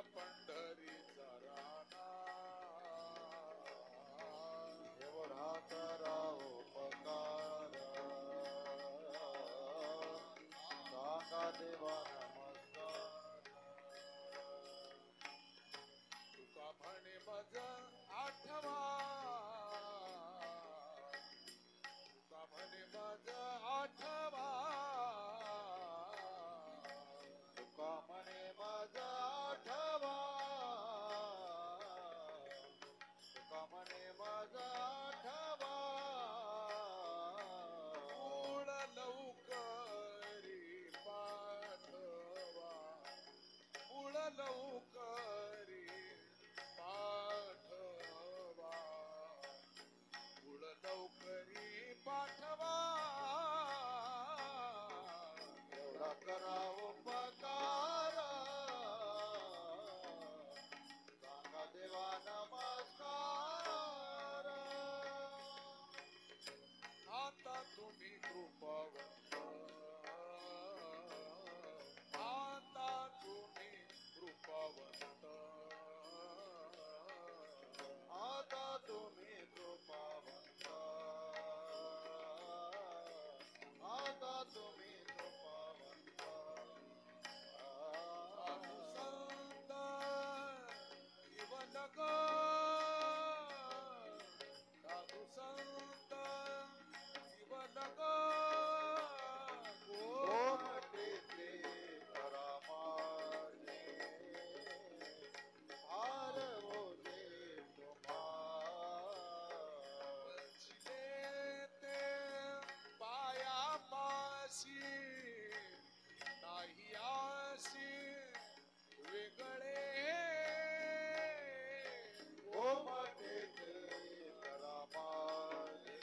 पंढरीचा राणा एवढा करा उपकार सांगा देवा नमस्कार तुका म्हणे मज आठवा तुका म्हणे मज आठवा तुका म्हणे माझा आठवा तुका म्हणे माझा आठवा मूळ लवकरी पाठवा मूळ लवकरी पाठवा मूळ लवकरी पाठवा एवढा करा उपकार सांगा देवा नमस्कार आता तुम्ही कृपावंत आता तुम्ही कृपावंत आता तुम्ही कृपावंत आता तुम्ही कृपावंत साधू संत जीवनग साधू संत जीवनग गोमटेचे करामाने भार ओझे तुम्हा ते पायापाशी नाही आशी वेगळे गोमटेचे करामाने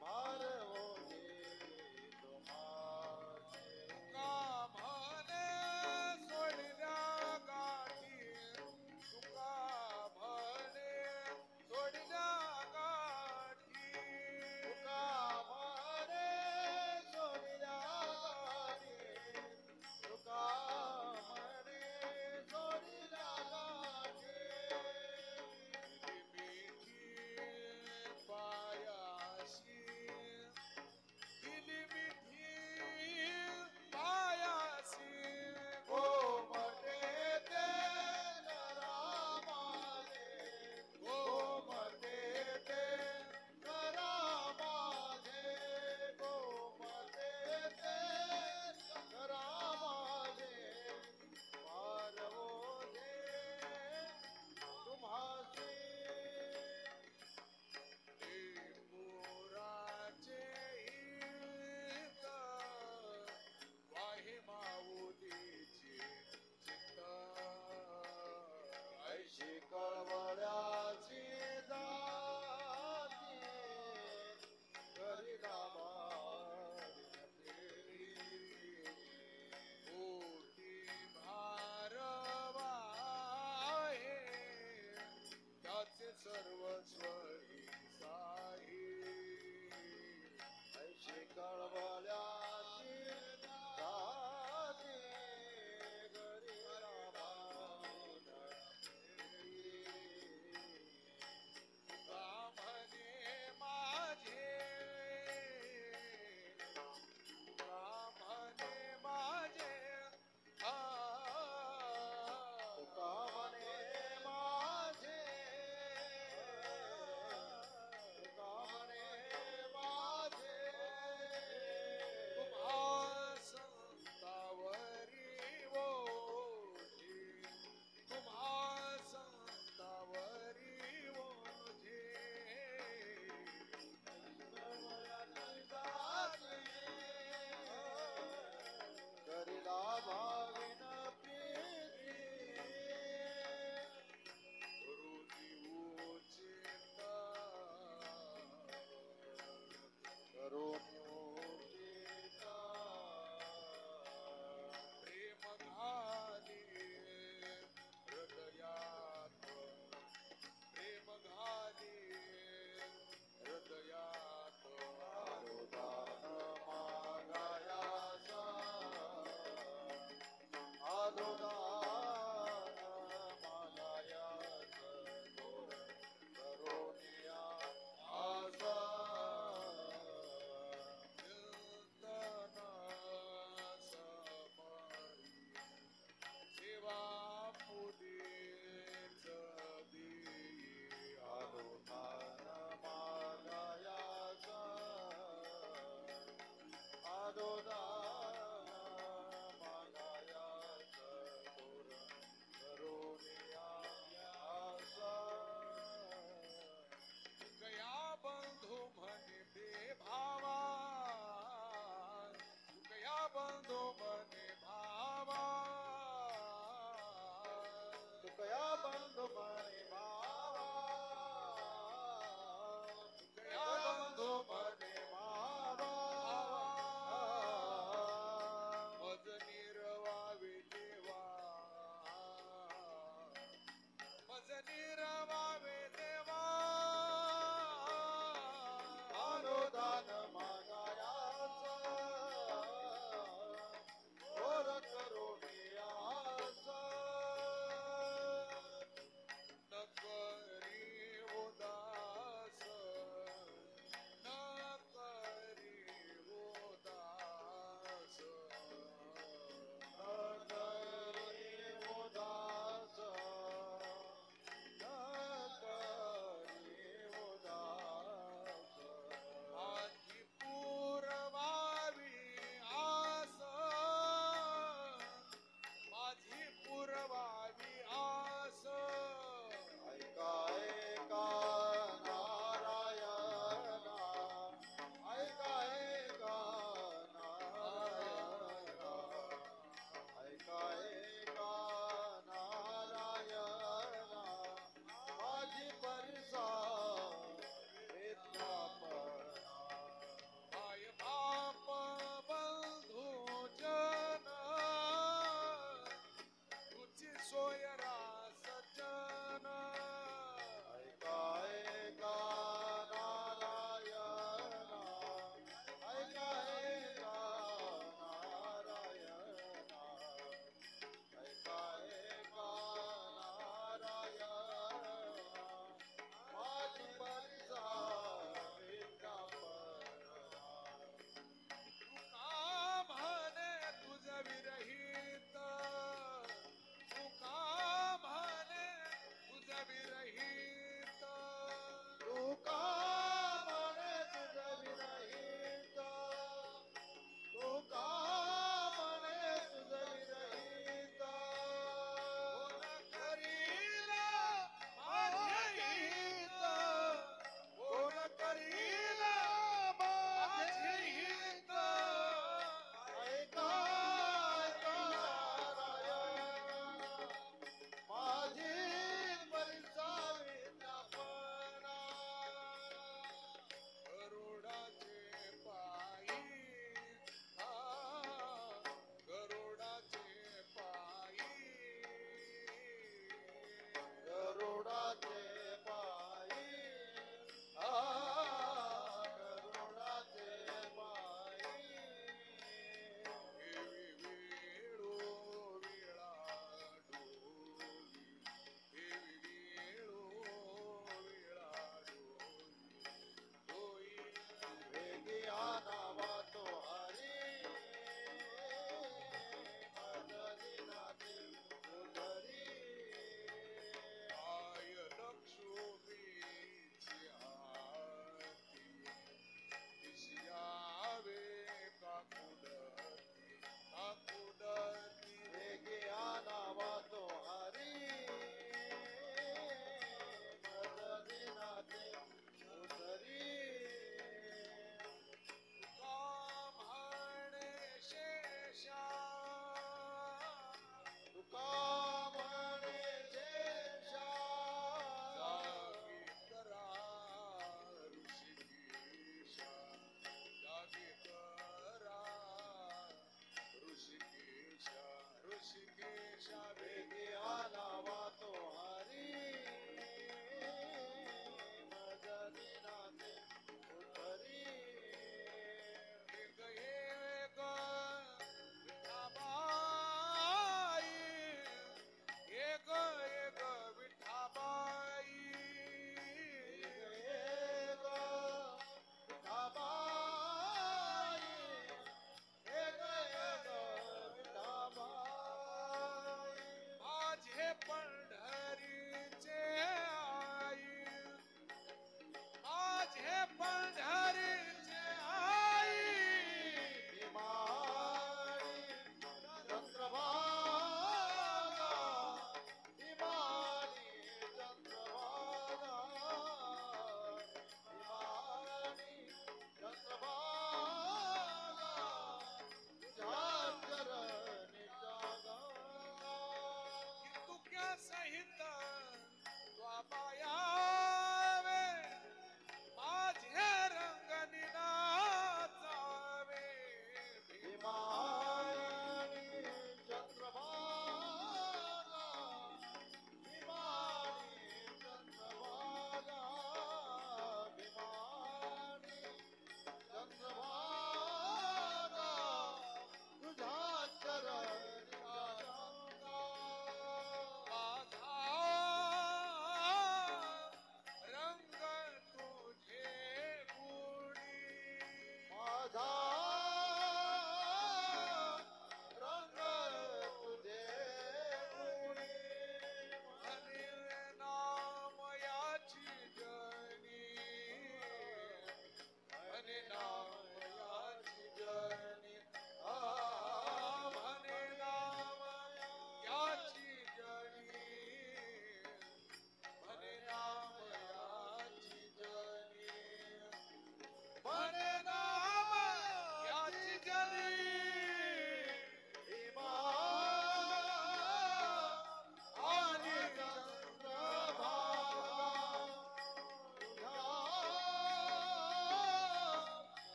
भार ओझे तुम्हाने तुका म्हणे सोडल्या गाठी तुका म्हणे सोडल्या गाठी तुका म्हणे सोडिल्या गाठी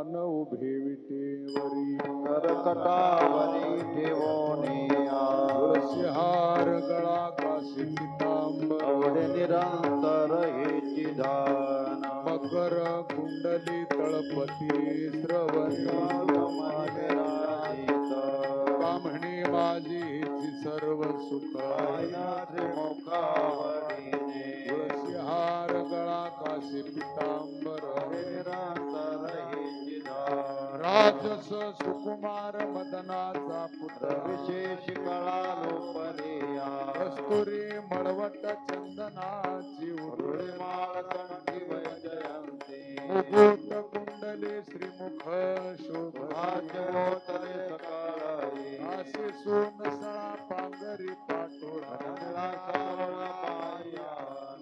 मान उभे विटेवरी करकटावरी ठेवोनिया तुळशीहार गळा काशी पितांबर आवडे निरंतर हेची दान मकर कुंडली तळपती श्रवणी कामणी माझी हिची सर्व सुख तुळशीहार गळा काशी पितांबर राजस सुकुमार मदनाचा पुत्र विशेष कळा लोपरिया कस्तुरी मळवट चंदनाची उरुळे माळ कंठी वैजयंती मुकुट कुंडली श्रीमुख शोभा भाग्यवोतरे सकाळी असे सोन सळा पांगरी पाटोळा सावळा पाया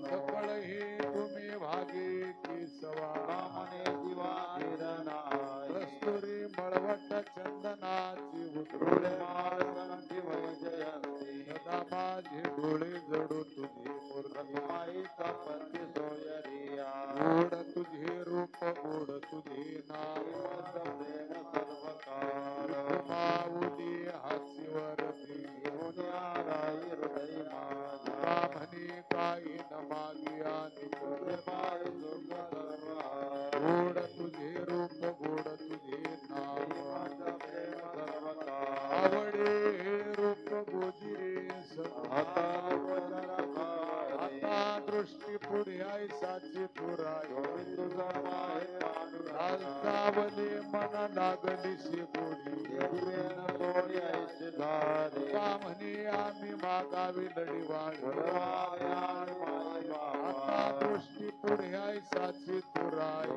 सकळ हे तुम्ही भागे की सवा मने दिवा किरणाय कस्तुरी मळवट चंदनाची रुळे उरुळे माळ कंठी वैजयंती सदा माझे डोळे जडू तुझी मूर्ती माईचा पंथी सोयरिया गोड तुझे रूप गोड तुझे नाम प्रेम सर्व काळ माऊली हास्यवरती राई हृदय माझा कामनी काही न मागिया पाय दुर्ग सर्व गोड तुझे रूप गोड तुझे नाम प्रेम सर्व काळ आवडे हे रूप गोजिरे आता आता दृष्टी पुढे साची तुराय सावले मन लागलीशी गोडी कामनी आम्ही मागावी लढीवाळ आता दृष्टी पुढे साची तुराय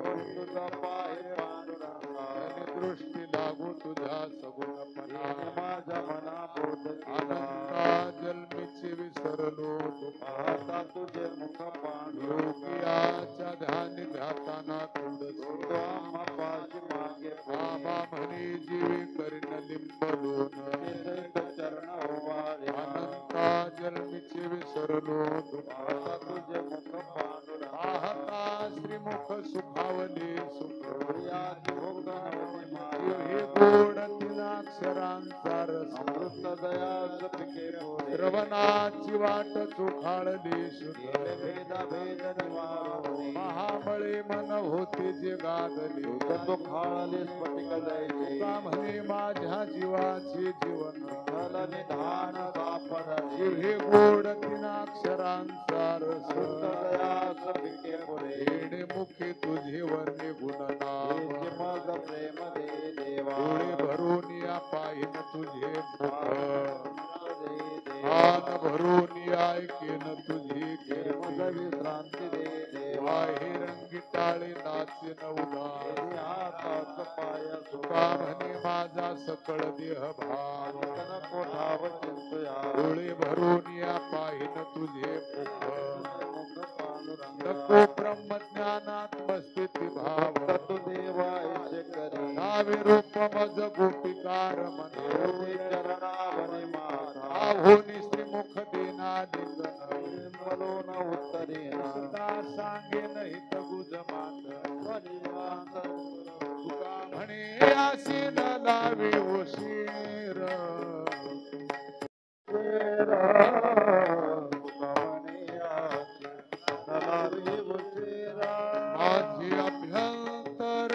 आणि दृष्टी लागू तुझ्या सगुणपणा माझ्या मना अनंता जन्मीची विसरलो आता तुझे मुख पांडू योगियाच्या ध्यानी ध्याताना तुळसी पाशी मागे बाबा म्हणी जीवी करीन लिंबलोन चरण ओवाळे अनंता जन्मीची विसरलो आता तुझे मुख पांडू पाहता श्रीमुख सुखावले सुख हे गोड तीनाक्षरांचा रस अमृत दया पिके श्रवणाची वाट चोखाळली शुद्ध भेद भेद निवारोणी महाबळे मन होते जे गागले तो खाळले स्फटिक दयचे का म्हणे माझ्या जीवाचे जीवन फल निधान सापडले हे गोड तीनाक्षरांचा रस दयास पिके पुरे येणे मुखे तुझे वर्णे गुणनाम मग प्रेम दे देवा डोळे भरून या पाहिन तुझे मुख दे कान भरून ऐकेन तुझी मग कीर्ती विश्रांती दे देवा वाहे रंगी टाळे नाचेन उदास हातात पाय तुका म्हणे माझा सकळ देह भाव सुतन कोठाव चिंतया डोळे भरून या पाहिन तुझे मुख मुख पांडुरंग नको ब्रह्मज्ञानात्मस्थिती भाव तु देवा ऐसे करी नावे रूप मज गोपिकार मन देवी चरणावरी माता आहोनी श्रीमुख देना लिंगन निर्मलो न उत्तरेण सदा सांगेन हित गुज मात वनिवांत तुका म्हणे आसीन लावी उशीर माझी अभ्यंतर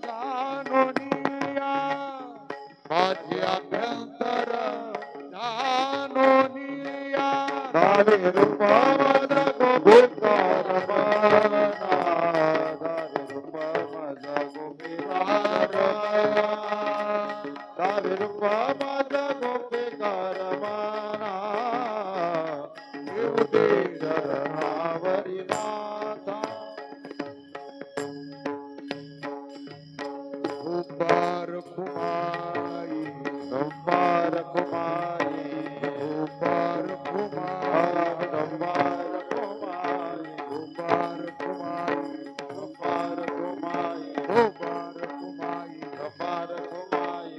जाणोनिया माझी अभ्यंतर जाणोनिया येऊ दे कुंभार कुमाई कुंभार कुमाई कुंभार कुमाई कुंभार कुमाई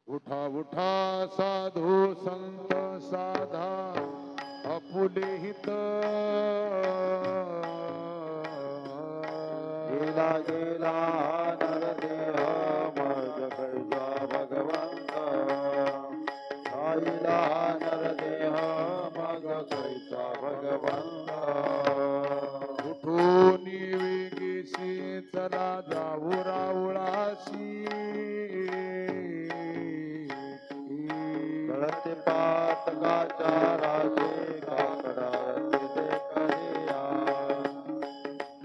उठा उठा साधू संत साधा फुलेहित गेला गेला नरदेह मग कैसा भगवंत आईला नरदेह मग कैसा भगवंत उठून वेगेशी चला जाऊ रावळाशी गळते पातकाच्या राशे काकडाचे देखरिया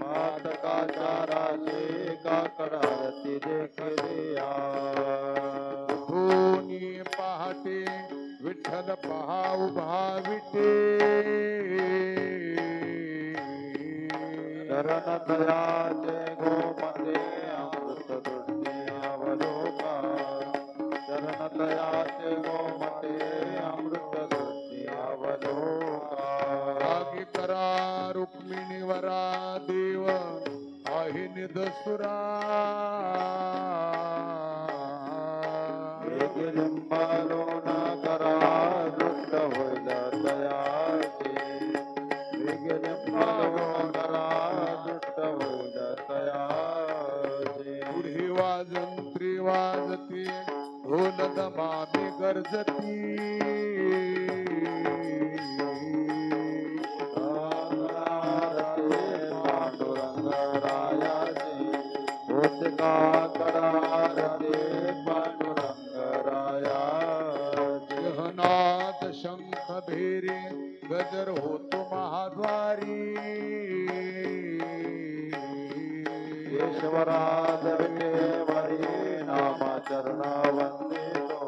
पातकाच्या राशे काकडाचे देखरिया उठून पहाटे विठ्ठल पहा उभा विटे शरण दयाचे गोमते अमृत दृष्टी अवलोका शरण दयाचे गोमते अमृत दृष्टी अवलोका रागी करा रुक्मिणीवरा देव आहे निदसुरा लिंबालोन करा दृष्ट होईल तयाचे लिंबालोन करा दृष्ट होईल तयाचे पुढे वाजंत्री वाजती ढोल दमाने गरजती पांडुरंग रायाचे होते का करारते पांडुरंग रायाचे गहनाथ शंख भेरे गजर होतो महाद्वारी केशवराज केवरी नामाचरण वंदितो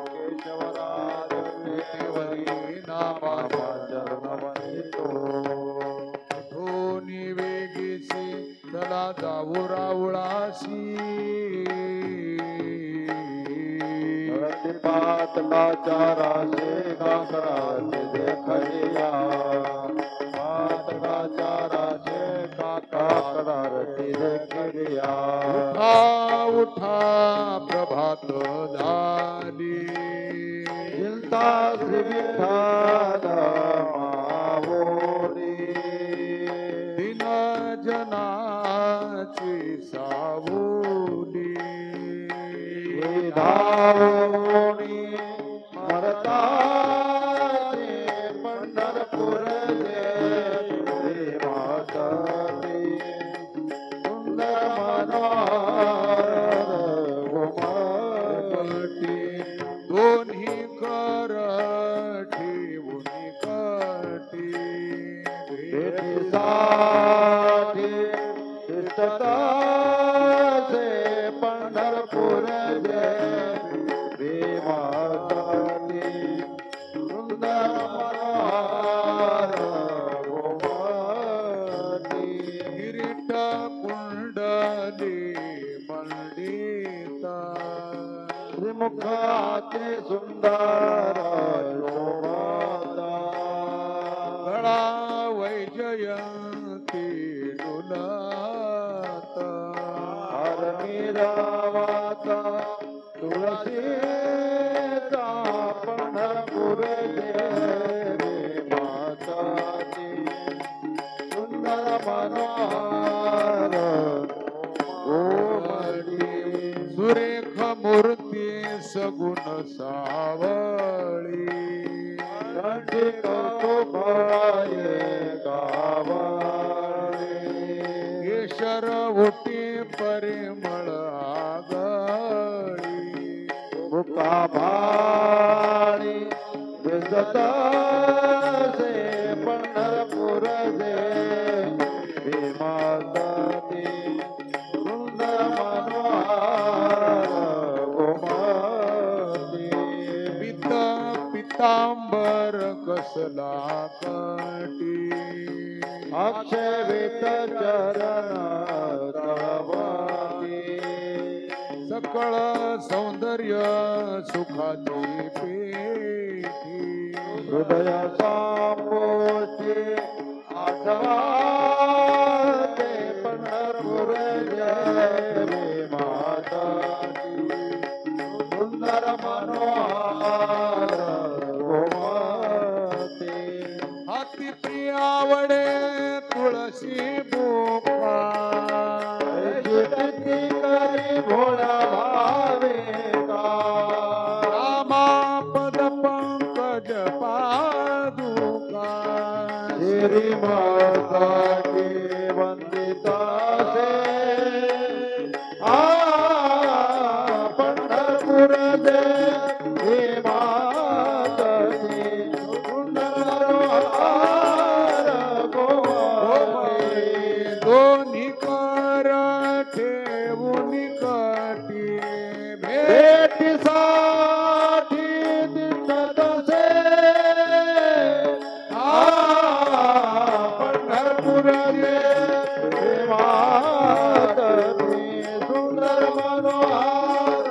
केशवराज केवरी नामाचरण वंदितो धोनी वेगेशी चला जाऊ रावळाशी पातकाच्या राशे काकडाचे देखरिया पातकाच्या राशे काकडाचे देखरिया उठा उठा प्रभात झाली चिंता श्री विठ्ठल मावोरी दिन जनाची सावली धावणी मरताचे पंढरपूर जे मातली सुंदर मनोहर गोमटी दोन्ही कर ठेवून कटी भेटीसाठी तिष्ठताचे पंढरपूर जे भीमासाठी सुंदर मनोहर गोमटी किरीट कुंडली मंडिता श्रीमुखाचे सुंदर शोभा गळा वैजयंती डुलत हरमीरावाचा तुळशीचा पंढरपूर देवी माताची सुंदर मनोहर गोमटी सुरेख मूर्ती सगुण सावळी कंठी कौतुकाये गावाळे केशर उटी परिमळ आगळी मुका भाळी दिसत से पंढरपूर जे भीमासाठी सुंदर मनोहर गोमती पित पितांबर कसला कटी अक्षवित चरण तळवाती सकळ सौंदर्य सुखाची पेटी हृदय सांबोची आठवा ते पंढरपूर जय माताची सुंदर मनोहर गोमती हात तशी बोका जितकी करी भोळा भाविका रामापद पंकज पादुका श्रीमताची वंदिता से पंढरपूर दे हे मातची सुंदर मनोहर गोवारी दोन्ही कर ठेवून कटी भेट भेटीसाठी दिसत से पंढरपूर दे हे मातची सुंदर मनोहर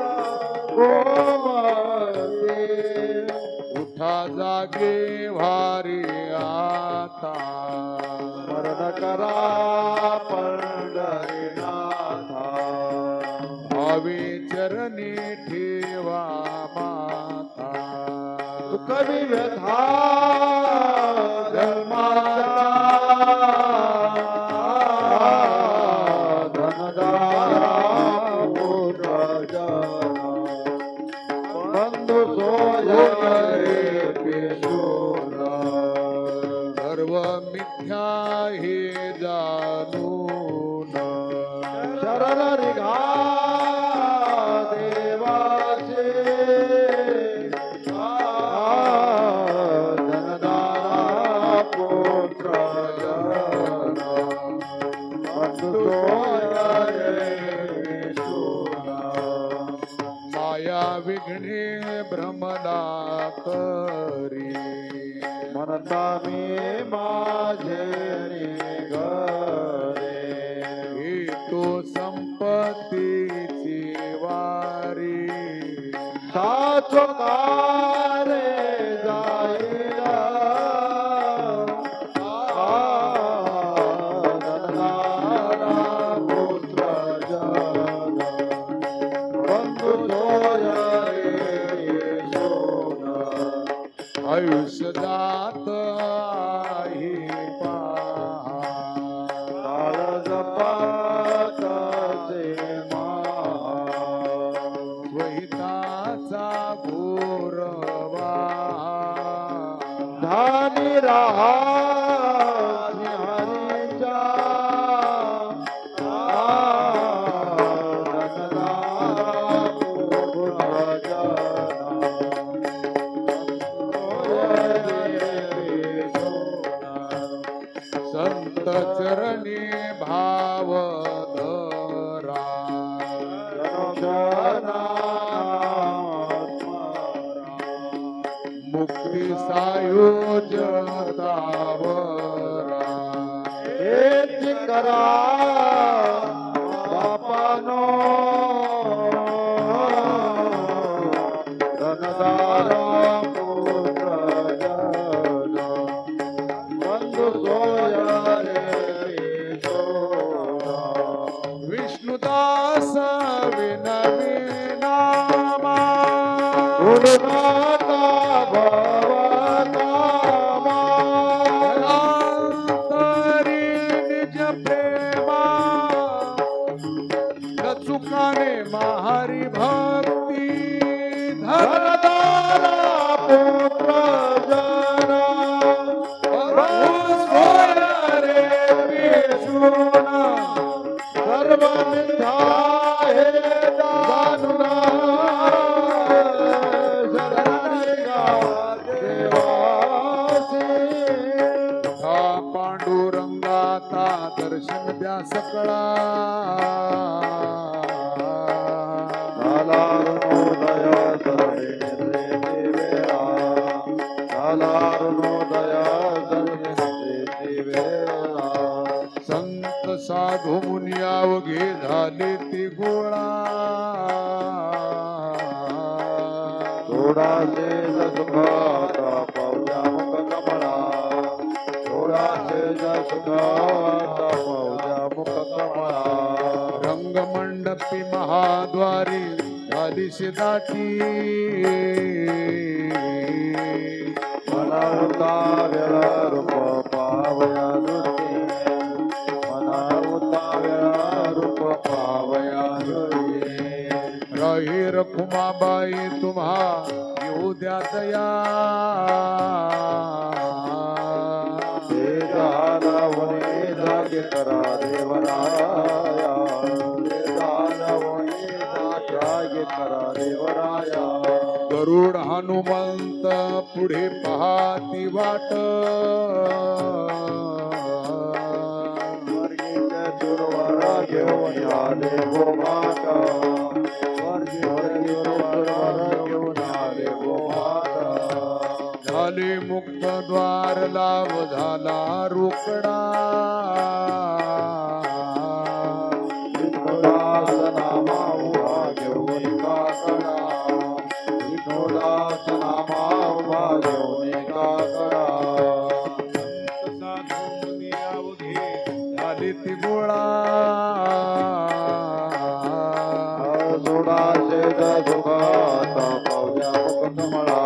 गोमती उठा जागे वारी आता स्मरण करा पंढरीनाथा भावे चरणी ठेवा माता कवी व्यथा धनदारा पुत्र जना बंधू सोय रे पेशोरा सर्व मिथ्या हे जाणून शरण रिघा देवाचे धनदारा पुत्र जना बंधू सोय रे पेशोरा माया विघ्ने भ्रमणा करी म्हणता मी माझे घरे हे तो संपत्तीची वारी साचोकारे जाईला धनदारा पुत्र जन बंधू सोय रे सोना आयुष्य जात आहे पहा काळजपाताचे महा वैताचा घोरवा धानी राहा हरीच्या धनदारा पुत्र जना संत चरणी भाव धरा मुक्ती सायोजतावरा करा बापानो धनदारा पुत्र जना बंधू सोय रे सोना विष्णुदास विनविनामा गुरुनाथा भवनामा अंतरी निज प्रेमा न चुकाने महारी भक्ती धनदारा पुत्र जना बंधू सोय रे पेशुना सर्व मिथ्या हे दानुना शरणिगा देवासी हा पांडुरंगाता दर्शन द्या सकळा झालारुणोदय सर्वेची वेळा झालारुणोदय सर्वेची वेळा संत साधू मुनी अवघे झाले ती गोळा थोडासे सुखाता पावल्या मुख कमळा थोडासे सुखाता पावल्या मुख कमळा रंगमंडपी महाद्वारी झाली शिदाची मला होता वेळ रूप पावया दृष्टी रखुमाबाई तुम्हा येऊ द्या दया दानवने जागे करा देवराया दानवने जागे करा देवराया गरुड हनुमंत पुढे पाहती वाट वर्गीचे दुर्वारा घेऊन आले गोमाता वर्गीचे दुर्वारा घेऊन आले गोमाता झाले मुक्त द्वार लाभ झाला रोकडा विठोदास नामा उभा घेऊन काकडा विठोदास नामा उभा घेऊन काकडा साधू मुनी अवघे झाले ती गोळा सोडाचे सुखाता पावल्या मुख कमळा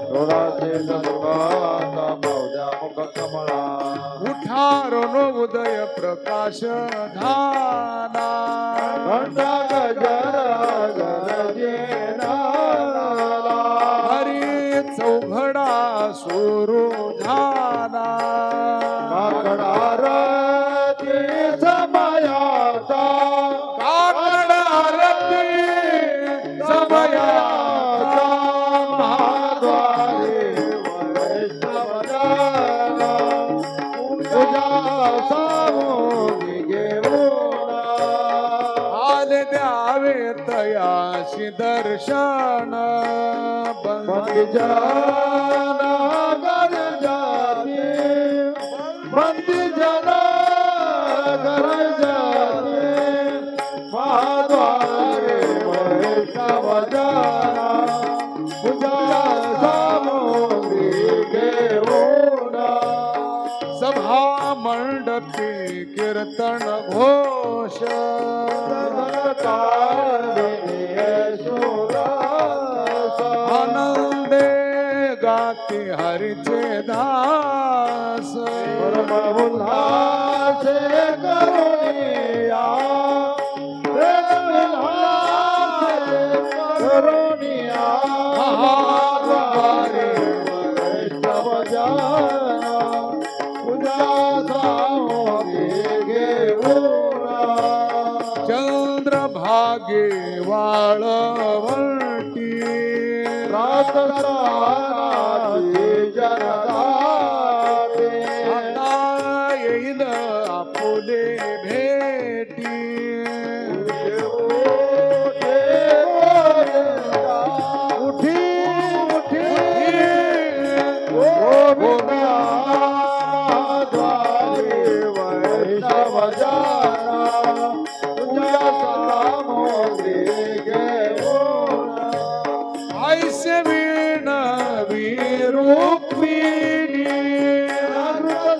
सोडाचे सुखाता पावल्या मुख कमळा उठारो उदय प्रकाश झाला घंटा गजर गरजेना हरी चौघडा सुरू झाला काकडा रती समयाचा काकडा रती समयाचा महाद्वारे वैष्णवजना तुझ्या सामोरी घेऊन आल द्यावे तयाशी दर्शन बंदी जना गरजाती बंदी जना गरजाती महाद्वारे वैष्णवजना तुझ्या सामोरी घेऊन सभा मंडपी कीर्तन घोष आनंदे गाते हरिचे दास उल्हासे करुणिया करुणिया महाद्वारे वैष्णवजना तुझ्या सामोरी घेऊन चंद्रभागे वाळवंटी रातराती जनताते आता येईल आपुले भेटी उठी उठी गोविंदा द्वारे वैष्णवजना तुझ्या सामोरी घेऊन ऐसे वीण विरूपिणी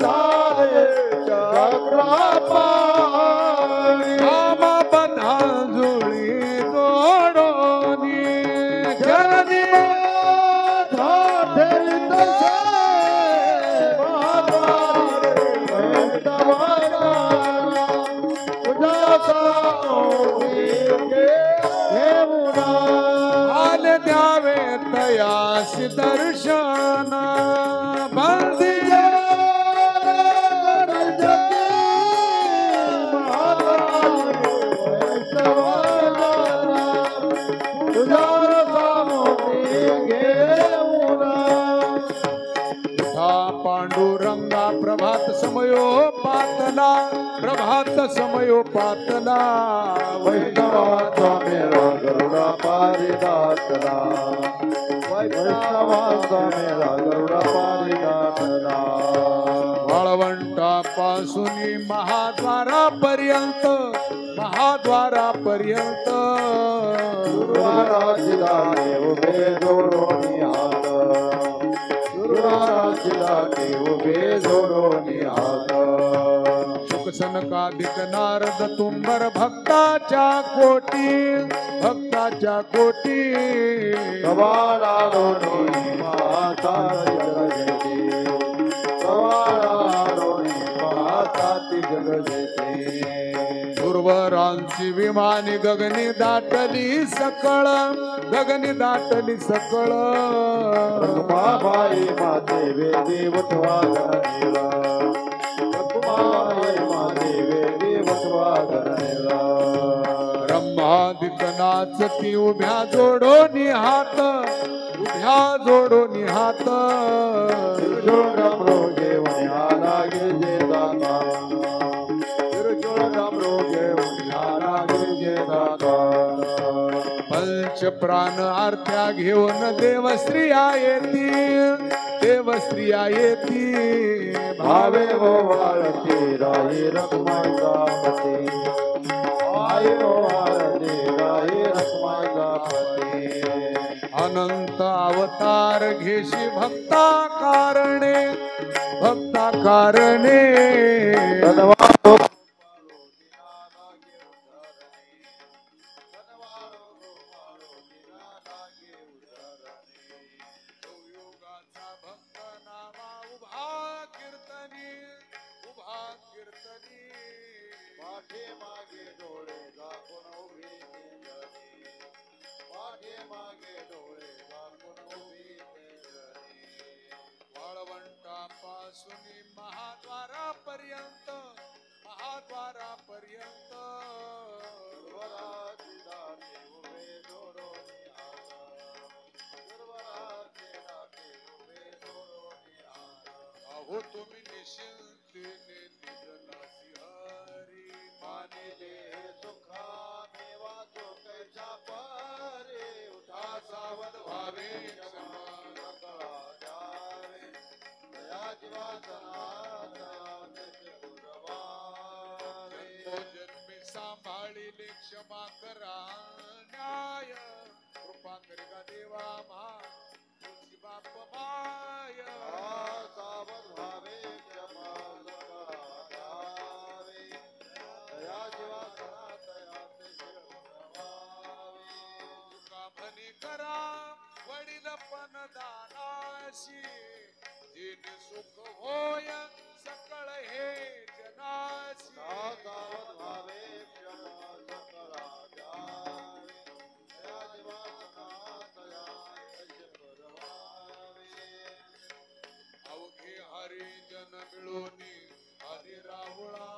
झाले चक्रपाणी राम बंधा जुळी जोडोनी जननी आल द्यावे तयासी दर्शन बंदी पांडुरंगा प्रभात समयो पातला प्रभात समयो पातला वैष्णवा स्वामीला गरुडा पारिदातला वैष्णवा स्वामीला गरुडा पारिदातला वाळवंटापासून महाद्वारापर्यंत महाद्वारापर्यंत गुरुवाराचिला उभे जोडोनी हात गुरुवाराचिला उभे जोडोनी हात सनकादिक नारद तुंबर भक्ताच्या कोटी कवाडा दोनी माता जगजेती कवाडा दोनी माता ती जगजेती गुरुवरांची विमानी गगनी दाटली सकळ, गगनी दाटली सकळ. रखुमाबाई माते वेदी वटवा गणेला, रखुमाबाई माते वेदी वटवा गणेला. ब्रह्मादिक नाचती उभ्या जोडोनी हात, उभ्या जोडोनी हात. तिरुचोळमृगे वण्याला गिरिजे दाता, तिरुचोळमृगे वण्याला गिरिजे दाता. पंच प्राण आरत्या घेऊन देवस्त्रिया येती, देवस्त्रिया येती. भावे वाळती राही रखमाईचा पती, भावे वाळती राही रखमाईचा पती. अनंत अवतार घेशी भक्ता कारणे, भक्ता कारणे. धनवानो योगाचा भक्त नामा उभा कीर्तनी, उभा कीर्तनी. पाठे मागे डोळे दाखवून उभी केजरी, पाठे मागे डोळे दाखवून उभी केजरी. वाळवंटापासून महाद्वारापर्यंत, महाद्वारापर्यंत. गुरुवराची दाटे उभे जोडोनी हात, गुरुवराची दाटे उभे जोडोनी हात. अहो तुम्ही निश्चिंतेने निधनासी हरी मानिले सुखा मी वाचो कैच्या पारे. उठा सावध व्हावे क्षमा सकळा द्यावे, दयाची वासना त्याचे पुरवावे. जन्मी सांभाळिले क्षमा करा न्याय, कृपा करी का देवा मा तुझी बाप माय. सावध व्हावे क्षमा सकळा द्यावे, दयाची वासना त्याचे पुरवावे. तुका म्हणे करा वडीलपण दानाशी, जेणे सुख होय सकळ हे जनासी. सावध व्हावे क्षमा सकळा द्यावे, दयाची वासना त्याचे पुरवावे. अवघे हरी जन मिळोनी हरी राहुळा,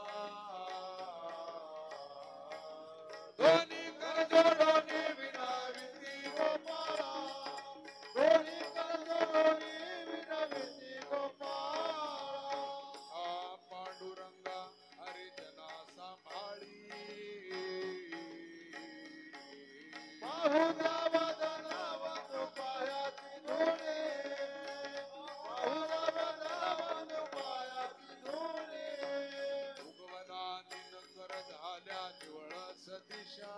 दोन्ही कर जोडोनी विनाविती गोपाळा, दोन्ही कर जोडोनी विनविती गोपाळा. हा पांडुरंगा हरिजना सांभाळी. पाहुद्या वदनाव तो पायाची धुळे, पाहुद्या वदनाव तो पायाची धुळे. भुगवनानी नगर झाल्या निवळस दिशा,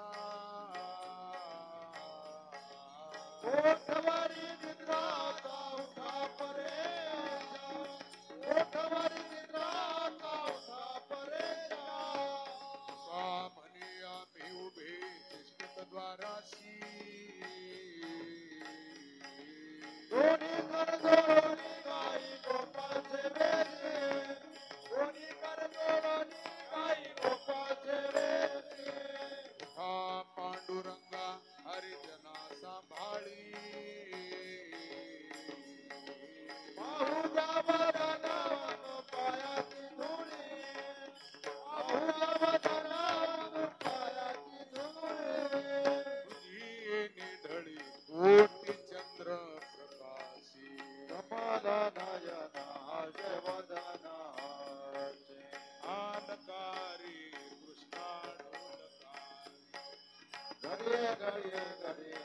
ओठवारी निद्राता उठा परेशा, ओठवारी निद्राता उठा परेशा. का म्हणे आम्ही उभे निष्ठित द्वारासी. दोन्ही कर जोडोनी गाई गोपाळचे वेशी, दोन्ही कर जोडोनी गाई गोपाळचे वेशी. हा पांडुरंगा हरिजना सांभाळी. पाहुद्या वदनाव पायाची धुळे, पाहुद्या वदनाव पायाची धुळे. तुझी निढळी कोटी चंद्र प्रकाशी. समाधानायना हर्षवदनाचे, आनकारी कृष्णानोदकारी. घडिये घडिये घडिये